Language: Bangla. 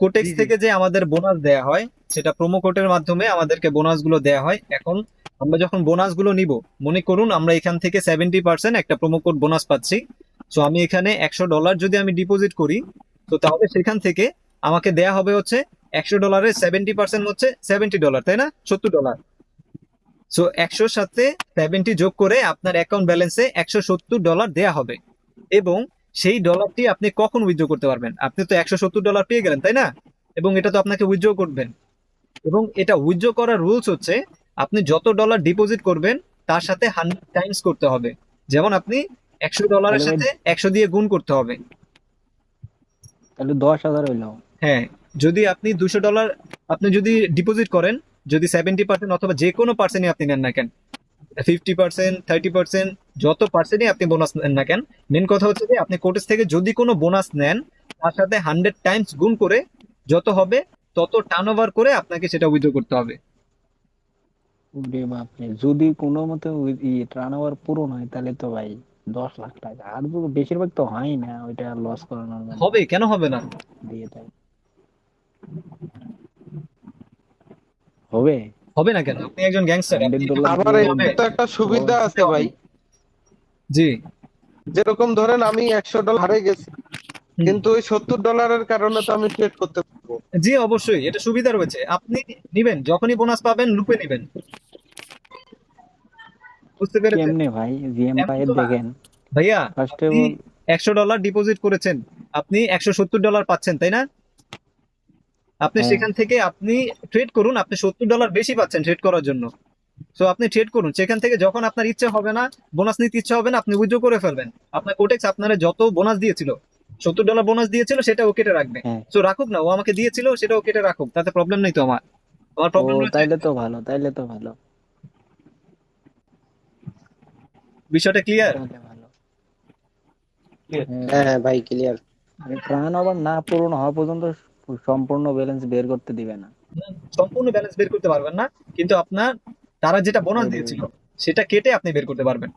কোটেক্স জি জি। থেকে যে আমাদের বোনাস দেয়া হয়, সেটা প্রোমো কোডের মাধ্যমে আমাদেরকে বোনাস গুলো দেয়া হয়। এখন আমরা যখন বোনাস গুলো নিব, মনে করুন আমরা এখান থেকে 70% একটা প্রোমো কোড বোনাস পাচ্ছি। সো আমি এখানে $100 যদি আমি ডিপোজিট করি, তো তাহলে সেখান থেকে আমাকে দেয়া হবে হচ্ছে $100 70% হচ্ছে $70, তাই না? $70। সো 100 সাথে 70 যোগ করে আপনার অ্যাকাউন্ট ব্যালেন্সে $170 দেয়া হবে। এবং সেই ডলারটি আপনি কখন উইথড্র করতে পারবেন? আপনি তো $170 পেয়ে গেলেন, তাই না? এবং এটা তো আপনাকে উইথড্র করবেন। এবং এটা উইথড্র করার রুলস হচ্ছে, আপনি যত ডলার ডিপোজিট করবেন তার সাথে 100 টাইমস করতে হবে। যেমন আপনি $100 তাহলে ভাই, সাথে 100 দিয়ে গুণ করতে হবে। তাহলে 10,000 হইলো। হ্যাঁ, যদি আপনি $200 আপনি যদি ডিপোজিট করেন, যদি 70% অথবা যে কোনো পার্সেন্টই আপনি নেন না কেন, 50%, 30%, যত পার্সেন্টই আপনি বোনাস নেন না কেন, মেন কথা হচ্ছে যে আপনি কোটেস থেকে যদি কোনো বোনাস নেন, তার সাথে 100 টাইমস গুণ করে যত হবে তত টার্ন ওভার করে আপনাকে সেটা উইথড্র করতে হবে। ওরে বাপরে, যদি কোনো মতে টার্ন ওভার পূরণ হয় তাহলে তো ভাই 10 লাখ টাকা। আর তো বেশিরভাগ তো হয় না, ওইটা লস করানোর জন্য হবে, কেন হবে না? দিয়ে দেয়। হবে। হবে না কেন? আপনি একজন গ্যাংস্টার, আপনি এটা $100 করতে আবার দিয়ে হবে। এটাতে একটা সুবিধা করতে আছে হবে। ভাই। জি। যেরকম ধরেন আমি $100 হারে গেছি, হুম। কিন্তু ওই $70 কারণে তো আমি ট্রেড করতে পারবো। জি, অবশ্যই এটা সুবিধা রয়েছে। আপনি নিবেন, যখনই বোনাস পাবেন লুপে নিবেন। বুঝতে পেরেছেন? কেমনে ভাই? জিএম এমন পায়ের তো না দেখেন, ভাইয়া, ফার্স্ট অফ আপনি অল। $100 ডিপোজিট করেছেন, আপনি $170 পাচ্ছেন, তাই না? আপনি হ্যাঁ। সেখান থেকে আপনি ট্রেড করুন, আপনি $70 বেশি পাচ্ছেন ট্রেড করার জন্য। সো আপনি ট্রেড করুন, সেখান থেকে যখন আপনার ইচ্ছে হবে না, বোনাস নিতে ইচ্ছে হবে না, আপনি উইথড্র করে ফেলবেন। আপনার কোটেক্স আপনার যত বোনাস দিয়েছিল, $70 বোনাস দিয়েছিল, সেটাও কেটে রাখবে। হ্যাঁ। সো রাখুক না, ও আমাকে দিয়েছিল সেটাও কেটে রাখুক, তাতে প্রবলেম নেই তো আমার। আমার ও, প্রবলেম রয়েছে। তাইলে তো ভালো, তাইলে তো ভালো। বিষয়টা ক্লিয়ার? তাহলে ভালো। হ্যাঁ হ্যাঁ ভাই। হ্যাঁ ভাই, ক্লিয়ার। মানে টার্ন ওভার না পূরণ হওয়া পর্যন্ত সম্পূর্ণ ব্যালেন্স বের করতে দিবে না। সম্পূর্ণ ব্যালেন্স বের করতে পারবেন না, কিন্তু আপনার তারা যেটা বোনাস ওই, দিয়েছিল সেটা কেটে আপনি বের করতে পারবেন।